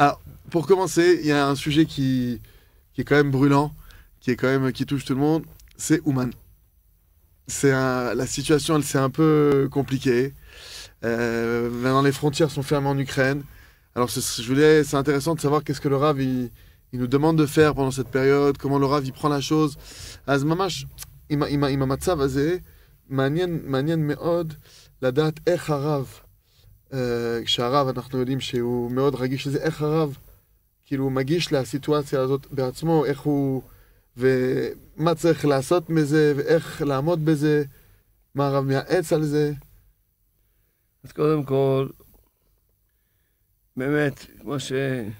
Alors, pour commencer, il y a un sujet qui est quand même brûlant, qui touche tout le monde, c'est Ouman. La situation, elle s'est un peu compliquée. Maintenant, les frontières sont fermées en Ukraine. Alors, c'est intéressant de savoir qu'est-ce que le Rav il nous demande de faire pendant cette période, comment le Rav il prend la chose. אז ממש, עם המצב הזה, מעניין מאוד לדעת איך הרב, כשהרב אנחנו יודעים שהוא מאוד רגיש לזה, איך הרב כאילו הוא מגיש לסיטואציה הזאת בעצמו, איך הוא, ומה צריך לעשות מזה, ואיך לעמוד בזה, מה הרב מייעץ על זה. אז קודם כל, באמת, כמו שאולי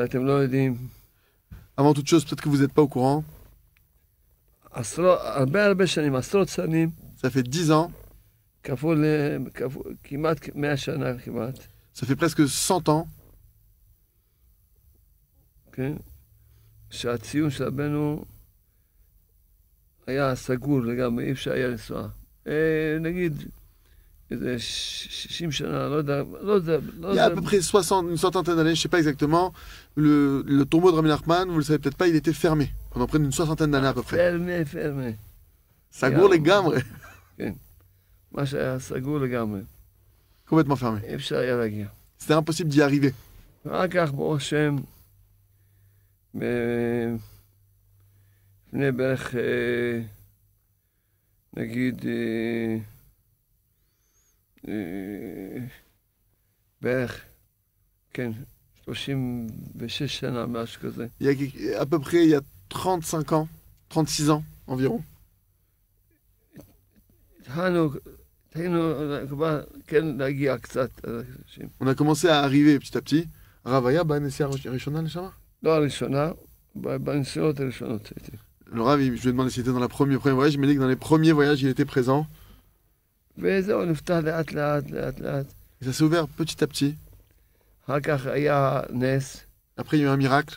אתם לא יודעים, Avant toute chose, peut-être que vous n'êtes pas au courant, הרבה שנים, עשרות שנים, ça fait 10 ans, כפול כמעט 100 שנה כמעט, ça fait presque 100 ans, כן? שהציון של רבנו היה סגור לגמרי, אי אפשר היה לנסוע. נגיד, איזה 60 שנה, לא יודע. il y a à peu près 60, une centaine d'années, je ne sais pas exactement, le tombeau de Rabbi Nachman, vous ne le savez peut-être pas, il était fermé pendant près d'une soixantaine d'années à peu près. fermé. סגור לגמרי, כן. מה שהיה סגור לגמרי. complètement fermé. אי אפשר היה להגיע. C'était impossible d'y arriver. אחר כך, ברוך השם, לפני בערך, נגיד, בערך, כן, 36 שנה, משהו כזה. Il y a à peu près, il y a 35 ans, 36 ans environ. התחלנו כבר, כן, להגיע קצת. On a commencé à arriver petit à petit. הרב היה בנסיעה הראשונה לשם? לא הראשונה, בנסיעות הראשונות הייתי. Le Rav, je lui ai demandé si c'était dans le premier voyage, il m'a dit que dans les premiers voyages, il était présent. וזהו, נפתח לאט לאט. Et ça s'est ouvert petit à petit. אחר כך היה נס, Après, il y a eu un miracle.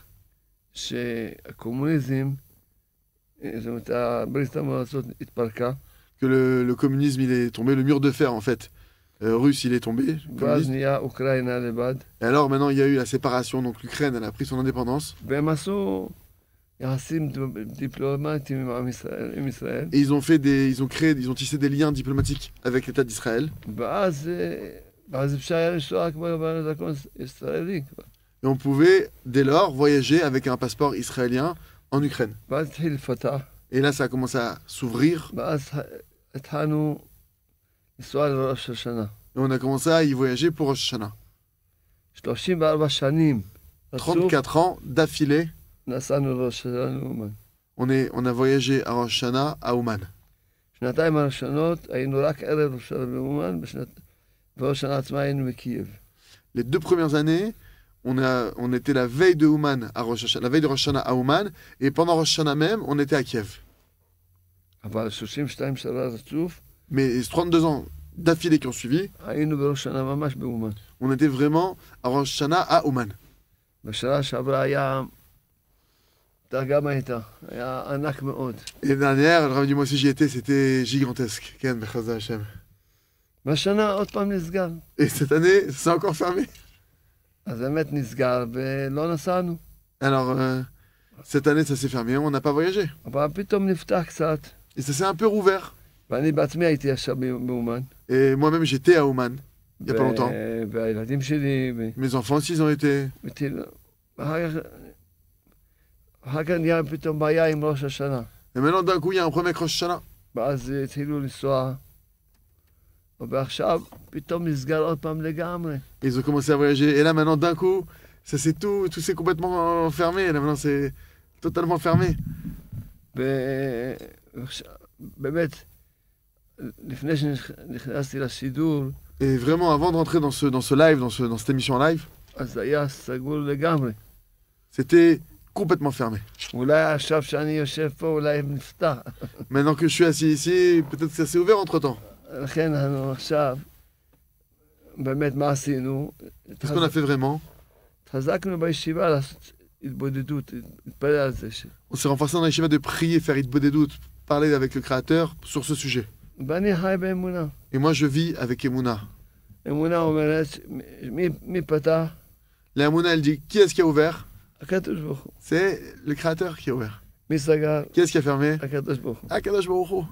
שהקומוניזם, זאת אומרת, ברית המועצות התפרקה. Que le communisme, il est tombé, le mur de fer, en fait, russe, il est tombé. ואז נהיה אוקראינה לבד. Et alors, maintenant, il y a eu la séparation, donc l'Ukraine, elle a pris son indépendance. והם עשו יחסים דיפלומטיים עם ישראל. Et ils ont tissé des liens diplomatiques avec l'État d'Israël. ואז אפשר היה לנסוע כבר בדרכון ישראלי. Et on pouvait, dès lors, voyager avec un passeport israélien en Ukraine. ואז התחיל לפתח. Et là, ça a commencé à s'ouvrir. ואז התחלנו לנסוע לראש השנה. Et on a commencé à y voyager pour Rosh Hashanah. 34 שנים. 34 ans d'affilée, נסענו לראש השנה לאומן. on a voyagé à Rosh Hashanah à Ouman. שנתיים הראשונות היינו רק ערב ראש השנה באומן, וראש השנה עצמה היינו בקייב. Les 2 premières années, on était la veille de Ouman à Rosh Hashanah, la veille de Rosh Hashanah à Ouman, et pendant Rosh Hashanah même, on était à Kiev. אבל 32 שנה רצוף, Mais 32 ans d'affilée qui ont suivi, היינו בראש השנה ממש באומן. on était vraiment à Rosh Hashanah à Ouman. בשנה שעברה היה, גם הייתה, היה ענק מאוד. Et l'année dernière, le Rav du mois aussi j'y étais, c'était gigantesque. Ken Bechazah Hashem. בשנה עוד פעם נסגר. Et cette année, c'est encore fermé. אז באמת נסגר ולא נסענו. Alors, cette année, ça s'est fermé, on n'a pas voyagé. אבל פתאום נפתח קצת. Et ça s'est un peu rouvert. ואני בעצמי הייתי עכשיו באומן. Et moi-même, j'étais à Ouman, il n'y a pas longtemps. והילדים שלי. Mes enfants aussi, ils ont été. אחר כך נהיה פתאום בעיה עם ראש השנה. Et maintenant, d'un coup, il y a un problème avec Rosh Hashanah. ואז התחילו לנסוע. ועכשיו פתאום נסגר עוד פעם לגמרי. Ils ont commencé à voyager. Et là, maintenant, d'un coup, ça c'est tout s'est complètement fermé. Là, maintenant, c'est totalement fermé. באמת, לפני שנכנסתי לשידור, Et vraiment, avant de rentrer dans ce live, dans cette émission en live, אז היה סגור לגמרי. c'était complètement fermé. אולי עכשיו שאני יושב פה, אולי נפתח. Maintenant que je suis assis ici, peut-être que ça s'est ouvert entre-temps. לכן אנחנו עכשיו, באמת מה עשינו? Qu'est-ce qu'on a fait vraiment? התחזקנו בישיבה לעשות התבודדות, להתפלל על זה. On s'est renforcé dans la yeshiva de prier, faire Hitbodedut, parler avec le Créateur sur ce sujet. ואני חי באמונה. Et moi, je vis avec Emouna. אמונה אומרת, מי פתח? L'Amouna, elle dit, qui est-ce qui a ouvert? הקדוש ברוך הוא. C'est le Créateur qui a ouvert. מי סגר? Qui est-ce qui a fermé? הקדוש ברוך הוא. Akadosh Baruch Hu.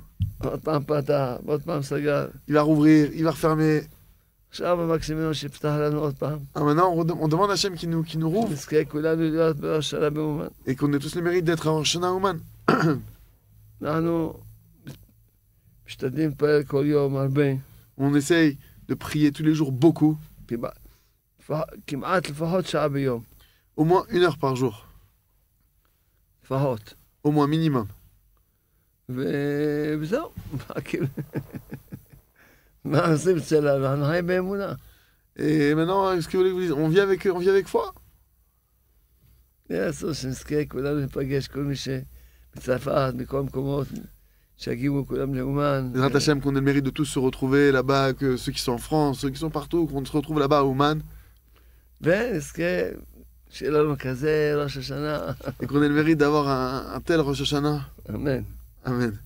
עוד פעם פתח, ועוד פעם סגר. Il va rouvrir, il va refermer. עכשיו מבקשים ממנו שיפתח לנו עוד פעם. Ah, maintenant, on demande à Hachem qui nous rouvre נזכה כולנו להיות בראש שנה באומן. et qu'on ait tous le mérite d'être en Shana Ouman. אנחנו משתדלים להתפלל כל יום הרבה. On essaye de prier tous les jours beaucoup, כמעט לפחות שעה ביום. au moins 1 heure par jour, לפחות. au moins minimum. וזהו. מה עושים אצלנו? אנחנו חיים באמונה. Et maintenant, ce que vous voulez que je vous dise, on vit avec foi. אסור שנזכה כולנו ניפגש, כל מי שבצרפת, מכל המקומות, שיגיעו כולם לאומן. Grâce Hachem, qu'on ait le mérite de tous se retrouver là-bas, que ceux qui sont en France, ceux qui sont partout, qu'on se retrouve là-bas à Ouman, ונזכה שיהיה לנו כזה ראש השנה. et qu'on ait le mérite d'avoir un tel Rosh Hashanah. אמן. Amen.